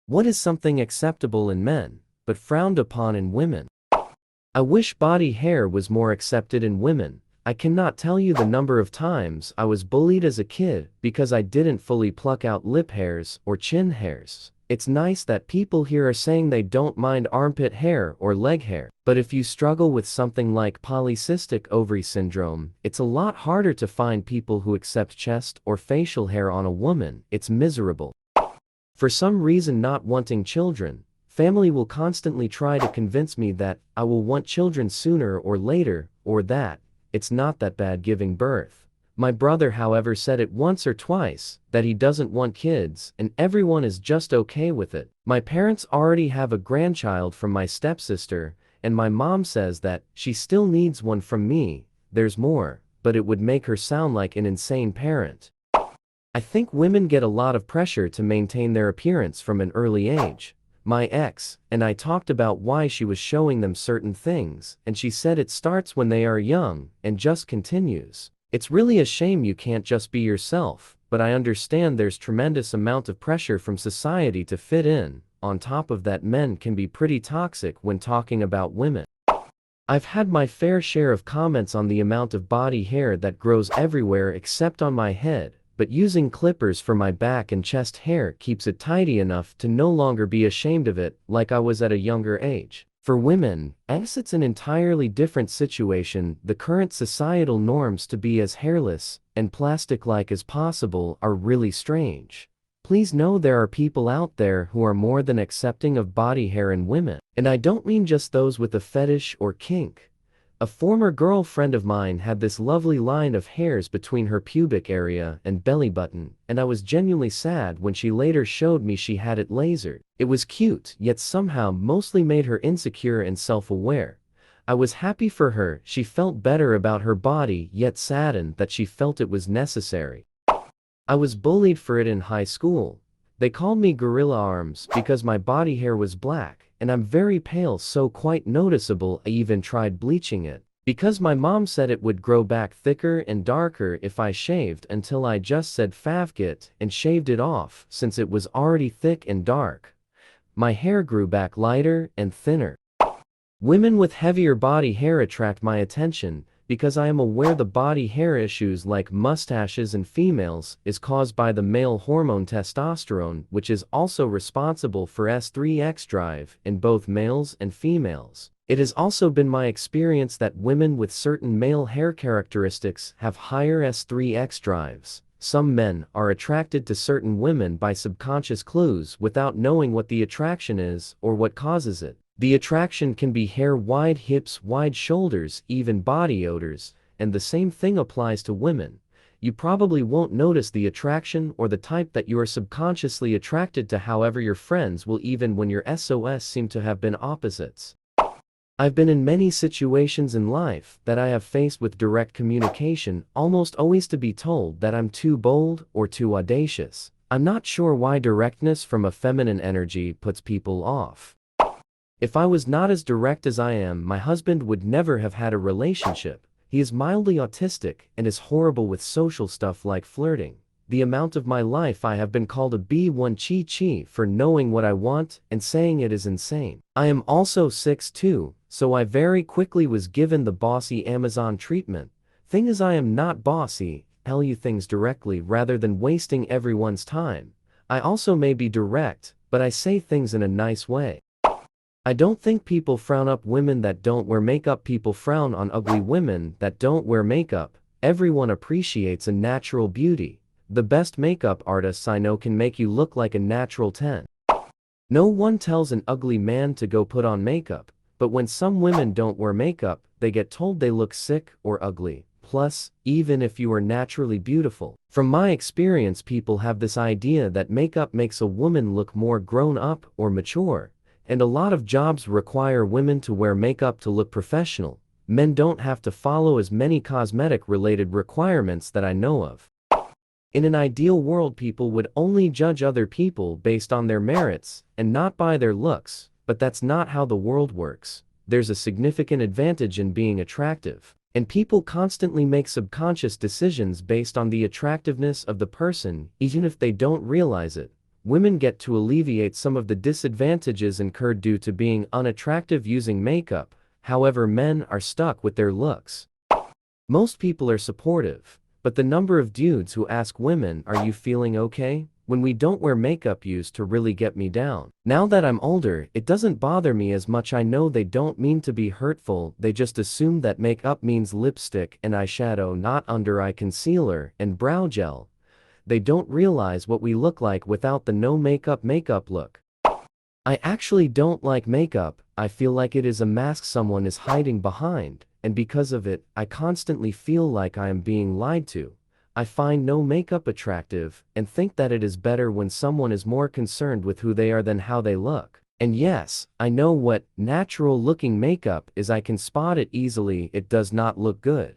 What is something acceptable in men, but frowned upon in women? I wish body hair was more accepted in women. I cannot tell you the number of times I was bullied as a kid because I didn't fully pluck out lip hairs or chin hairs. It's nice that people here are saying they don't mind armpit hair or leg hair, but if you struggle with something like polycystic ovary syndrome, it's a lot harder to find people who accept chest or facial hair on a woman. It's miserable. For some reason, not wanting children, family will constantly try to convince me that I will want children sooner or later, or that it's not that bad giving birth. My brother, however, said it once or twice, that he doesn't want kids, and everyone is just okay with it. My parents already have a grandchild from my stepsister, and my mom says that she still needs one from me. There's more, but it would make her sound like an insane parent. I think women get a lot of pressure to maintain their appearance from an early age. My ex and I talked about why she was showing them certain things, and she said it starts when they are young and just continues. It's really a shame you can't just be yourself, but I understand there's tremendous amount of pressure from society to fit in. On top of that, men can be pretty toxic when talking about women. I've had my fair share of comments on the amount of body hair that grows everywhere except on my head, but using clippers for my back and chest hair keeps it tidy enough to no longer be ashamed of it like I was at a younger age. For women, as it's an entirely different situation. The current societal norms to be as hairless and plastic-like as possible are really strange. Please know there are people out there who are more than accepting of body hair in women. And I don't mean just those with a fetish or kink. A former girlfriend of mine had this lovely line of hairs between her pubic area and belly button, and I was genuinely sad when she later showed me she had it lasered. It was cute, yet somehow mostly made her insecure and self-aware. I was happy for her. She felt better about her body, yet saddened that she felt it was necessary. I was bullied for it in high school. They called me gorilla arms because my body hair was black, and I'm very pale, so quite noticeable. I even tried bleaching it, because my mom said it would grow back thicker and darker if I shaved, until I just said "favgit" and shaved it off since it was already thick and dark. My hair grew back lighter and thinner. Women with heavier body hair attract my attention, because I am aware the body hair issues like mustaches in females is caused by the male hormone testosterone, which is also responsible for S3X drive in both males and females. It has also been my experience that women with certain male hair characteristics have higher S3X drives. Some men are attracted to certain women by subconscious clues without knowing what the attraction is or what causes it. The attraction can be hair, wide hips, wide shoulders, even body odors, and the same thing applies to women. You probably won't notice the attraction or the type that you are subconsciously attracted to, however your friends will, even when your SOS seem to have been opposites. I've been in many situations in life that I have faced with direct communication, almost always to be told that I'm too bold or too audacious. I'm not sure why directness from a feminine energy puts people off. If I was not as direct as I am, my husband would never have had a relationship. He is mildly autistic and is horrible with social stuff like flirting. The amount of my life I have been called a B1 chi-chi for knowing what I want and saying it is insane. I am also 6'2", so I very quickly was given the bossy Amazon treatment. Thing is, I am not bossy, tell you things directly rather than wasting everyone's time. I also may be direct, but I say things in a nice way. I don't think people frown up women that don't wear makeup. People frown on ugly women that don't wear makeup. Everyone appreciates a natural beauty. The best makeup artists I know can make you look like a natural 10. No one tells an ugly man to go put on makeup, but when some women don't wear makeup, they get told they look sick or ugly. Plus, even if you are naturally beautiful, from my experience, people have this idea that makeup makes a woman look more grown up or mature. And a lot of jobs require women to wear makeup to look professional. Men don't have to follow as many cosmetic-related requirements that I know of. In an ideal world, people would only judge other people based on their merits and not by their looks, but that's not how the world works. There's a significant advantage in being attractive, and people constantly make subconscious decisions based on the attractiveness of the person, even if they don't realize it. women get to alleviate some of the disadvantages incurred due to being unattractive using makeup, however men are stuck with their looks. Most people are supportive, but the number of dudes who ask women, "Are you feeling okay?" when we don't wear makeup used to really get me down. Now that I'm older, it doesn't bother me as much. I know they don't mean to be hurtful, they just assume that makeup means lipstick and eyeshadow, not under eye concealer and brow gel. They don't realize what we look like without the no makeup look. I actually don't like makeup. I feel like it is a mask someone is hiding behind, and because of it, I constantly feel like I am being lied to. I find no makeup attractive, and think that it is better when someone is more concerned with who they are than how they look. And yes, I know what natural-looking makeup is. I can spot it easily. It does not look good.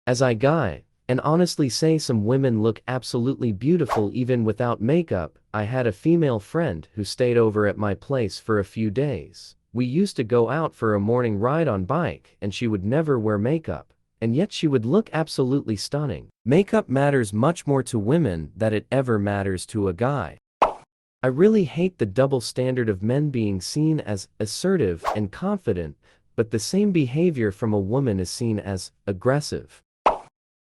As I guy, and honestly say some women look absolutely beautiful even without makeup. I had a female friend who stayed over at my place for a few days. We used to go out for a morning ride on bike, and she would never wear makeup, and yet she would look absolutely stunning. Makeup matters much more to women than it ever matters to a guy. I really hate the double standard of men being seen as assertive and confident, but the same behavior from a woman is seen as aggressive.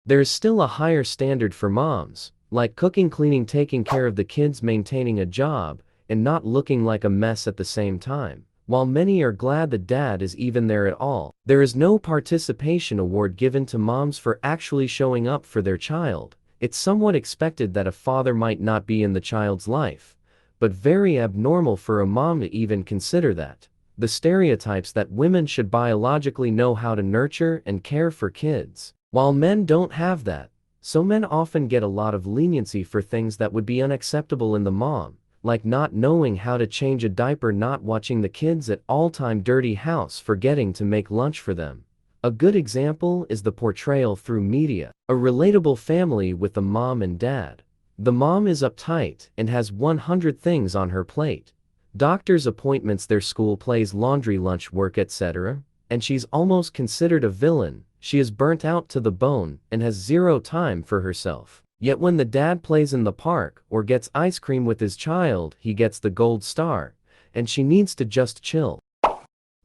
There is still a higher standard for moms, like cooking, cleaning, taking care of the kids, maintaining a job, and not looking like a mess at the same time. While many are glad the dad is even there at all, there is no participation award given to moms for actually showing up for their child. It's somewhat expected that a father might not be in the child's life, but very abnormal for a mom to even consider that. The stereotypes that women should biologically know how to nurture and care for kids, while men don't have that. So men often get a lot of leniency for things that would be unacceptable in the mom, like not knowing how to change a diaper, not watching the kids at all time, dirty house, forgetting to make lunch for them. A good example is the portrayal through media, a relatable family with a mom and dad. The mom is uptight and has 100 things on her plate. Doctor's appointments, their school plays, laundry, lunch, work, etc. And she's almost considered a villain. She is burnt out to the bone and has zero time for herself. Yet when the dad plays in the park or gets ice cream with his child, he gets the gold star, and she needs to just chill.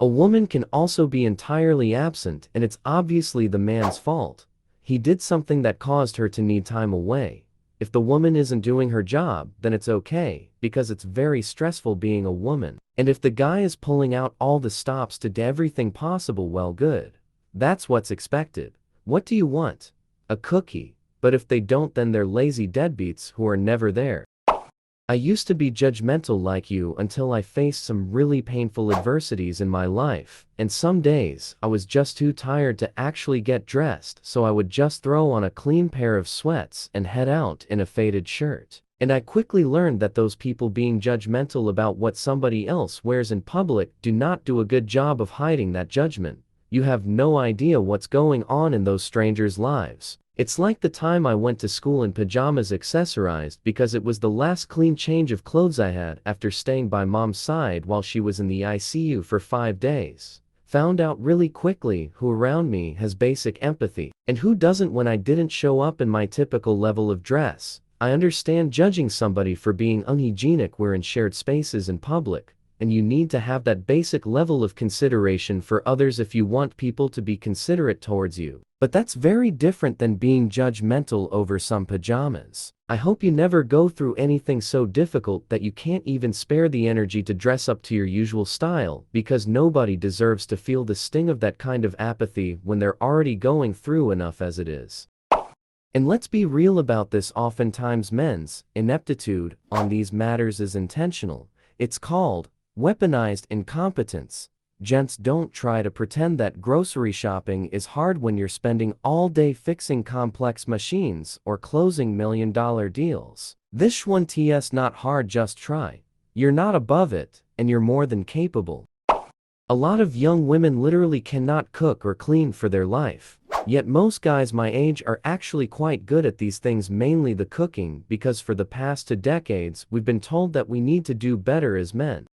A woman can also be entirely absent, and it's obviously the man's fault. He did something that caused her to need time away. If the woman isn't doing her job, then it's okay, because it's very stressful being a woman. And if the guy is pulling out all the stops to do everything possible, well, good. That's what's expected. What do you want? A cookie. But if they don't, then they're lazy deadbeats who are never there. I used to be judgmental like you until I faced some really painful adversities in my life, and some days I was just too tired to actually get dressed, so I would just throw on a clean pair of sweats and head out in a faded shirt. And I quickly learned that those people being judgmental about what somebody else wears in public do not do a good job of hiding that judgment. You have no idea what's going on in those strangers' lives. It's like the time I went to school in pajamas, accessorized, because it was the last clean change of clothes I had after staying by mom's side while she was in the ICU for 5 days. Found out really quickly who around me has basic empathy, and who doesn't. When I didn't show up in my typical level of dress, I understand judging somebody for being unhygienic. We're in shared spaces in public, and you need to have that basic level of consideration for others if you want people to be considerate towards you. But that's very different than being judgmental over some pajamas. I hope you never go through anything so difficult that you can't even spare the energy to dress up to your usual style, because nobody deserves to feel the sting of that kind of apathy when they're already going through enough as it is. And let's be real about this, oftentimes men's ineptitude on these matters is intentional. It's called weaponized incompetence. Gents, don't try to pretend that grocery shopping is hard when you're spending all day fixing complex machines or closing million-dollar deals. This one t's not hard, just try. You're not above it, and you're more than capable. A lot of young women literally cannot cook or clean for their life. Yet most guys my age are actually quite good at these things, mainly the cooking, because for the past 2 decades we've been told that we need to do better as men.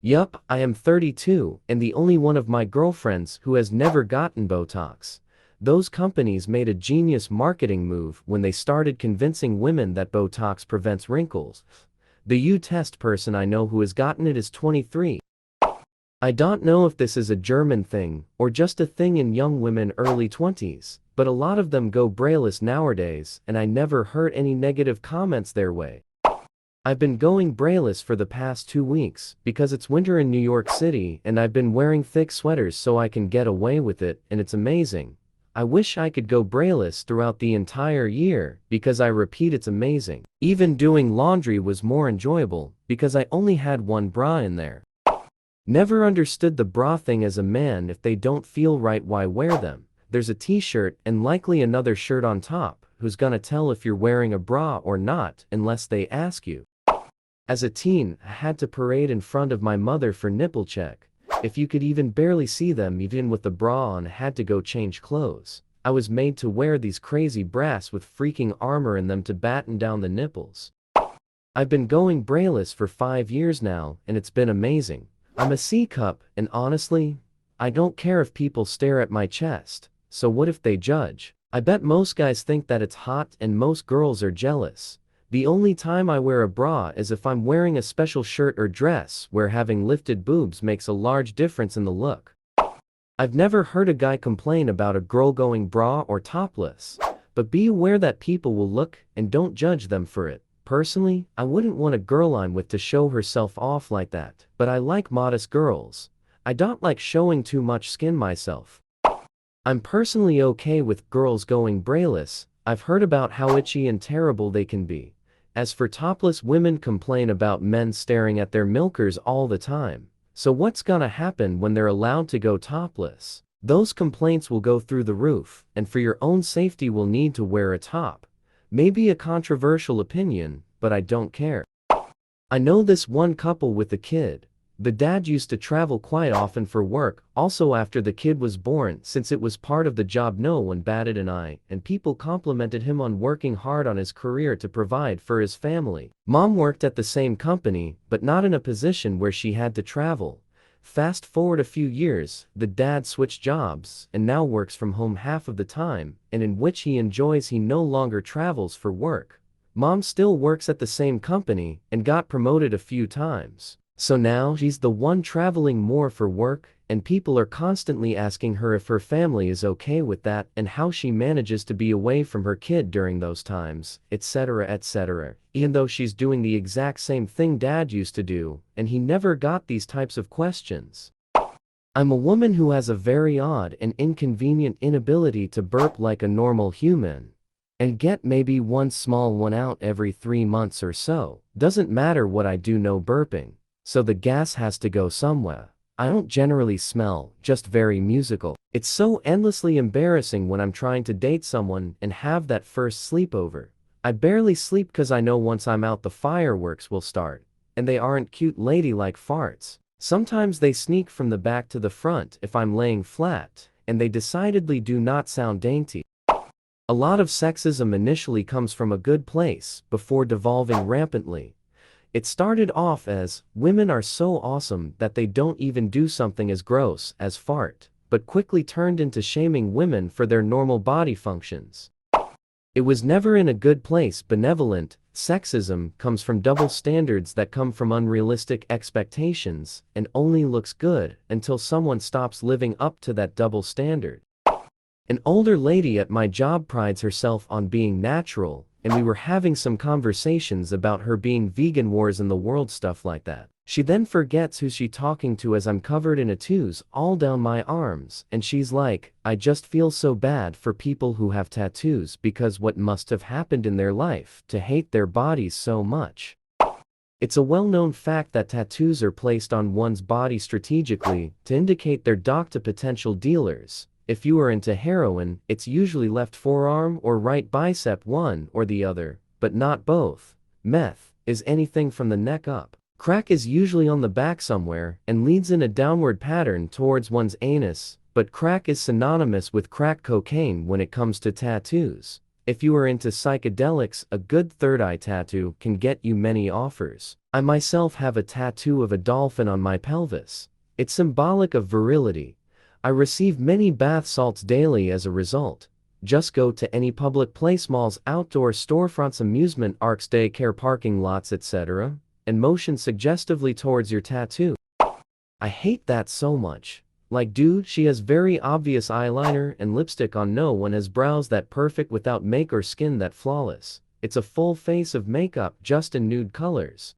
Yup, I am 32, and the only one of my girlfriends who has never gotten Botox. Those companies made a genius marketing move when they started convincing women that Botox prevents wrinkles. The U-test person I know who has gotten it is 23. I don't know if this is a German thing, or just a thing in young women early 20s, but a lot of them go brainless nowadays, and I never heard any negative comments their way. I've been going brainless for the past 2 weeks, because it's winter in New York City and I've been wearing thick sweaters so I can get away with it, and it's amazing. I wish I could go brainless throughout the entire year, because I repeat it's amazing. Even doing laundry was more enjoyable, because I only had one bra in there. Never understood the bra thing as a man. If they don't feel right, why wear them? There's a t-shirt and likely another shirt on top. Who's gonna tell if you're wearing a bra or not unless they ask you? As a teen, I had to parade in front of my mother for nipple check. If you could even barely see them even with the bra on, had to go change clothes. I was made to wear these crazy bras with freaking armor in them to batten down the nipples. I've been going brainless for 5 years now, and it's been amazing. I'm a C-cup, and honestly, I don't care if people stare at my chest, so what if they judge? I bet most guys think that it's hot and most girls are jealous. The only time I wear a bra is if I'm wearing a special shirt or dress where having lifted boobs makes a large difference in the look. I've never heard a guy complain about a girl going bra or topless, but be aware that people will look and don't judge them for it. Personally, I wouldn't want a girl I'm with to show herself off like that, but I like modest girls. I don't like showing too much skin myself. I'm personally okay with girls going brainless. I've heard about how itchy and terrible they can be. As for topless, women complain about men staring at their milkers all the time. So what's gonna happen when they're allowed to go topless? Those complaints will go through the roof, and for your own safety will need to wear a top. Maybe a controversial opinion, but I don't care. I know this one couple with a kid. The dad used to travel quite often for work, also after the kid was born, since it was part of the job. No one batted an eye, and people complimented him on working hard on his career to provide for his family. Mom worked at the same company, but not in a position where she had to travel. Fast forward a few years, the dad switched jobs and now works from home half of the time, and in which he enjoys. He no longer travels for work. Mom still works at the same company and got promoted a few times. So now she's the one traveling more for work, and people are constantly asking her if her family is okay with that and how she manages to be away from her kid during those times, etc., etc. Even though she's doing the exact same thing dad used to do, and he never got these types of questions. I'm a woman who has a very odd and inconvenient inability to burp like a normal human, and get maybe one small one out every 3 months or so. Doesn't matter what I do, no burping. So the gas has to go somewhere. I don't generally smell, just very musical. It's so endlessly embarrassing when I'm trying to date someone and have that first sleepover. I barely sleep because I know once I'm out the fireworks will start. And they aren't cute ladylike farts. Sometimes they sneak from the back to the front if I'm laying flat, and they decidedly do not sound dainty. A lot of sexism initially comes from a good place, before devolving rampantly. It started off as, women are so awesome that they don't even do something as gross as fart, but quickly turned into shaming women for their normal body functions. It was never in a good place. Benevolent sexism comes from double standards that come from unrealistic expectations, and only looks good until someone stops living up to that double standard. An older lady at my job prides herself on being natural, and we were having some conversations about her being vegan, wars in the world, stuff like that. She then forgets who's she talking to as I'm covered in tattoos all down my arms, and she's like, I just feel so bad for people who have tattoos because what must have happened in their life to hate their bodies so much. It's a well-known fact that tattoos are placed on one's body strategically to indicate their dock to potential dealers. If you are into heroin, it's usually left forearm or right bicep, one or the other, but not both. Meth is anything from the neck up. Crack is usually on the back somewhere and leads in a downward pattern towards one's anus, but crack is synonymous with crack cocaine when it comes to tattoos. If you are into psychedelics, a good third eye tattoo can get you many offers. I myself have a tattoo of a dolphin on my pelvis. It's symbolic of virility. I receive many bath salts daily as a result. Just go to any public place, malls, outdoor storefronts, amusement parks, daycare, parking lots, etc. and motion suggestively towards your tattoo. I hate that so much. Like, dude, she has very obvious eyeliner and lipstick on. No one has brows that perfect without make or skin that flawless. It's a full face of makeup just in nude colors.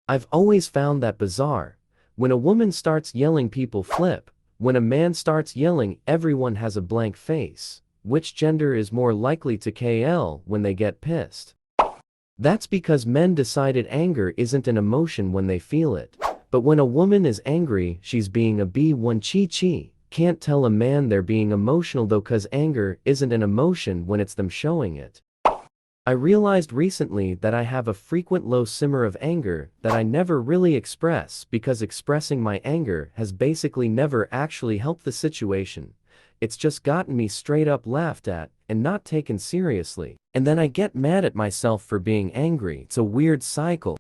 I've always found that bizarre. When a woman starts yelling, people flip. When a man starts yelling, everyone has a blank face. Which gender is more likely to KL when they get pissed? That's because men decided anger isn't an emotion when they feel it. But when a woman is angry, she's being a B1 chi. Can't tell a man they're being emotional though, cause anger isn't an emotion when it's them showing it. I realized recently that I have a frequent low simmer of anger that I never really express because expressing my anger has basically never actually helped the situation. It's just gotten me straight up laughed at and not taken seriously. And then I get mad at myself for being angry. It's a weird cycle.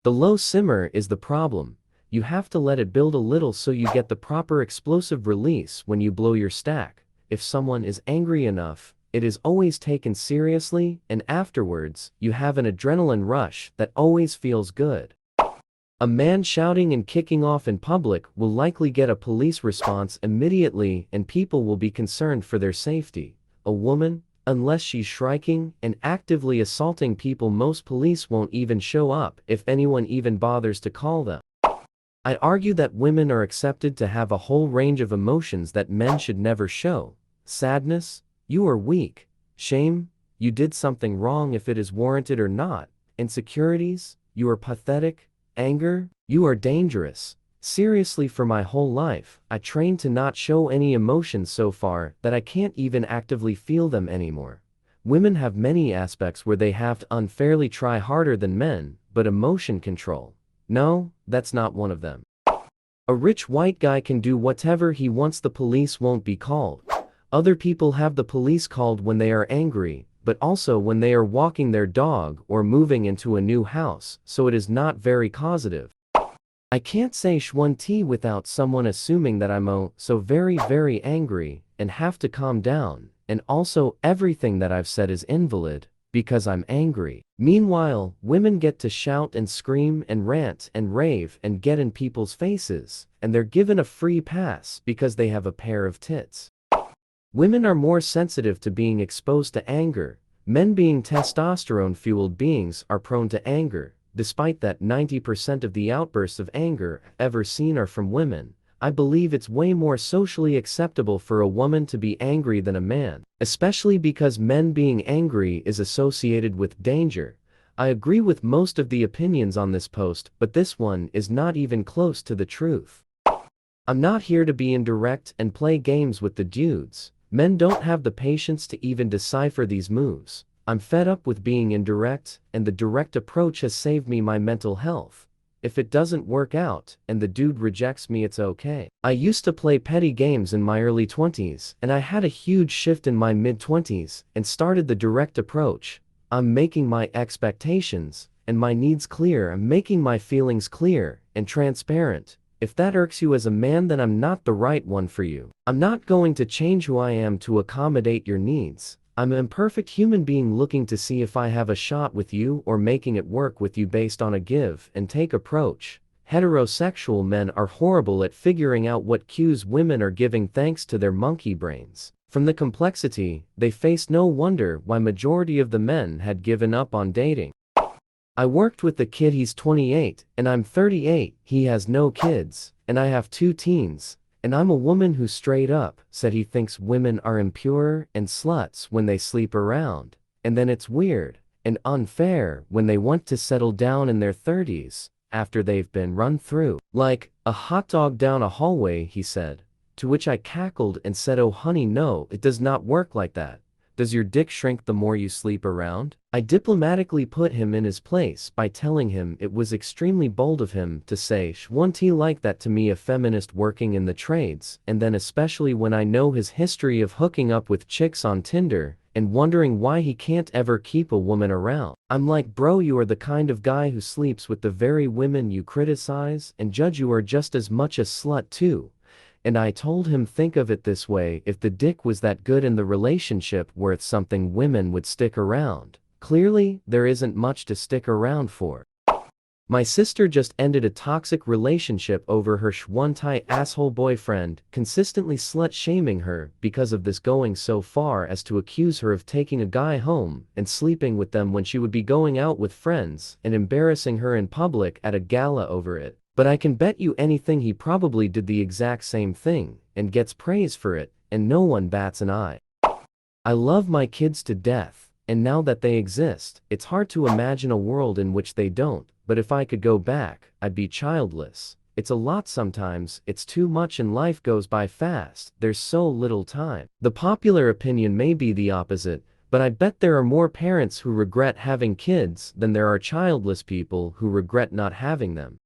The low simmer is the problem. You have to let it build a little so you get the proper explosive release when you blow your stack. If someone is angry enough, it is always taken seriously, and afterwards, you have an adrenaline rush that always feels good. A man shouting and kicking off in public will likely get a police response immediately and people will be concerned for their safety. A woman, unless she's shrieking and actively assaulting people, most police won't even show up if anyone even bothers to call them. I'd argue that women are accepted to have a whole range of emotions that men should never show. Sadness, you are weak. Shame, you did something wrong if it is warranted or not. Insecurities, you are pathetic. Anger, you are dangerous. Seriously, for my whole life, I trained to not show any emotions so far that I can't even actively feel them anymore. Women have many aspects where they have to unfairly try harder than men, but emotion control. No, that's not one of them. A rich white guy can do whatever he wants, the police won't be called. Other people have the police called when they are angry, but also when they are walking their dog or moving into a new house, so it is not very causative. I can't say shwanti without someone assuming that I'm so very angry and have to calm down, and also everything that I've said is invalid, because I'm angry. Meanwhile, women get to shout and scream and rant and rave and get in people's faces, and they're given a free pass because they have a pair of tits. Women are more sensitive to being exposed to anger. Men, being testosterone-fueled beings, are prone to anger. Despite that 90% of the outbursts of anger ever seen are from women, I believe it's way more socially acceptable for a woman to be angry than a man, especially because men being angry is associated with danger. I agree with most of the opinions on this post, but this one is not even close to the truth. I'm not here to be indirect and play games with the dudes. Men don't have the patience to even decipher these moves. I'm fed up with being indirect, and the direct approach has saved me my mental health. If it doesn't work out, and the dude rejects me, it's okay. I used to play petty games in my early 20s, and I had a huge shift in my mid-20s, and started the direct approach. I'm making my expectations and my needs clear. I'm making my feelings clear and transparent. If that irks you as a man, then I'm not the right one for you. I'm not going to change who I am to accommodate your needs. I'm an imperfect human being looking to see if I have a shot with you or making it work with you based on a give and take approach. Heterosexual men are horrible at figuring out what cues women are giving thanks to their monkey brains. From the complexity they face, no wonder why majority of the men had given up on dating. I worked with the kid, he's 28, and I'm 38, he has no kids, and I have 2 teens, and I'm a woman who straight up said he thinks women are impure and sluts when they sleep around, and then it's weird and unfair when they want to settle down in their 30s, after they've been run through like a hot dog down a hallway, he said, to which I cackled and said, oh honey, no, it does not work like that. Does your dick shrink the more you sleep around? I diplomatically put him in his place by telling him it was extremely bold of him to say shwanti like that to me, a feminist working in the trades, and then especially when I know his history of hooking up with chicks on Tinder and wondering why he can't ever keep a woman around. I'm like, bro, you are the kind of guy who sleeps with the very women you criticize and judge. You are just as much a slut too. And I told him, think of it this way, if the dick was that good and the relationship worth something, women would stick around. Clearly, there isn't much to stick around for. My sister just ended a toxic relationship over her one-tie asshole boyfriend, consistently slut-shaming her because of this, going so far as to accuse her of taking a guy home and sleeping with them when she would be going out with friends, and embarrassing her in public at a gala over it. But I can bet you anything he probably did the exact same thing, and gets praise for it, and no one bats an eye. I love my kids to death, and now that they exist, it's hard to imagine a world in which they don't. But if I could go back, I'd be childless. It's a lot sometimes, it's too much and life goes by fast, there's so little time. The popular opinion may be the opposite, but I bet there are more parents who regret having kids than there are childless people who regret not having them.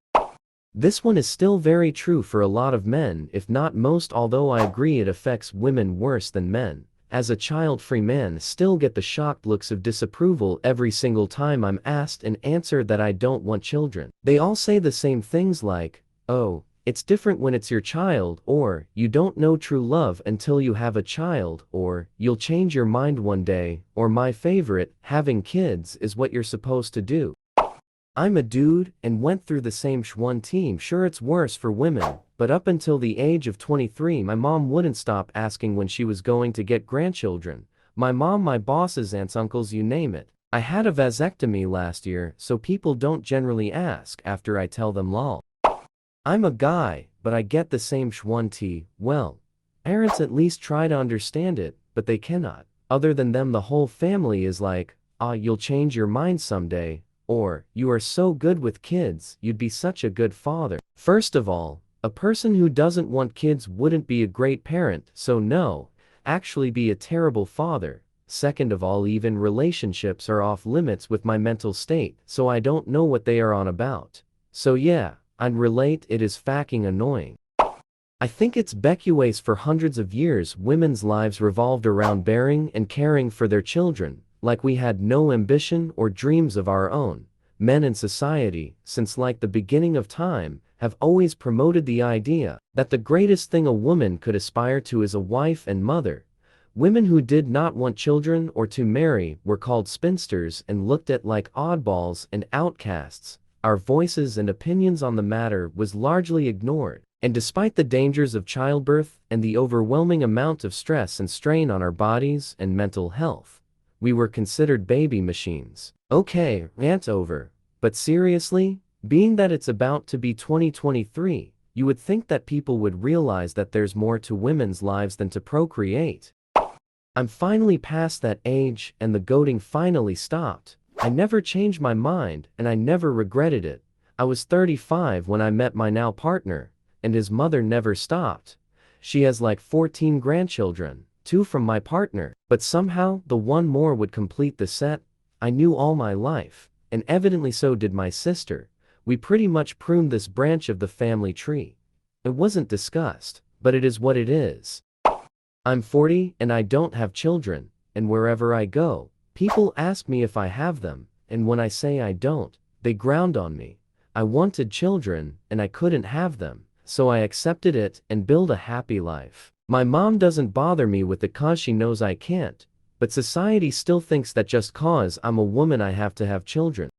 This one is still very true for a lot of men, if not most, although I agree it affects women worse than men. As a child-free man, still get the shocked looks of disapproval every single time I'm asked and answer that I don't want children. They all say the same things like, "Oh, it's different when it's your child," or "You don't know true love until you have a child," or "You'll change your mind one day," or my favorite, "Having kids is what you're supposed to do." I'm a dude and went through the same one team. Sure, it's worse for women, but up until the age of 23 my mom wouldn't stop asking when she was going to get grandchildren. My mom, my bosses, aunts, uncles, you name it. I had a vasectomy last year, so people don't generally ask after I tell them lol. I'm a guy, but I get the same one t. Well, parents at least try to understand it, but they cannot. Other than them, the whole family is like, "Ah, you'll change your mind someday," or "You are so good with kids, you'd be such a good father." First of all, a person who doesn't want kids wouldn't be a great parent, so no, actually be a terrible father. Second of all, even relationships are off limits with my mental state, so I don't know what they are on about. So yeah, I'd relate, it is fucking annoying. I think it's becquace for hundreds of years women's lives revolved around bearing and caring for their children, like we had no ambition or dreams of our own. Men in society, since like the beginning of time, have always promoted the idea that the greatest thing a woman could aspire to is a wife and mother. Women who did not want children or to marry were called spinsters and looked at like oddballs and outcasts. Our voices and opinions on the matter was largely ignored, and despite the dangers of childbirth and the overwhelming amount of stress and strain on our bodies and mental health, we were considered baby machines. Okay, rant over. But seriously, being that it's about to be 2023, you would think that people would realize that there's more to women's lives than to procreate. I'm finally past that age, and the goading finally stopped. I never changed my mind, and I never regretted it. I was 35 when I met my now partner, and his mother never stopped. She has like 14 grandchildren. 2 from my partner, but somehow the one more would complete the set. I knew all my life, and evidently so did my sister. We pretty much pruned this branch of the family tree. It wasn't discussed, but it is what it is. I'm 40 and I don't have children, and wherever I go, people ask me if I have them, and when I say I don't, they ground on me. I wanted children, and I couldn't have them, so I accepted it and built a happy life. My mom doesn't bother me with it cause she knows I can't, but society still thinks that just cause I'm a woman I have to have children.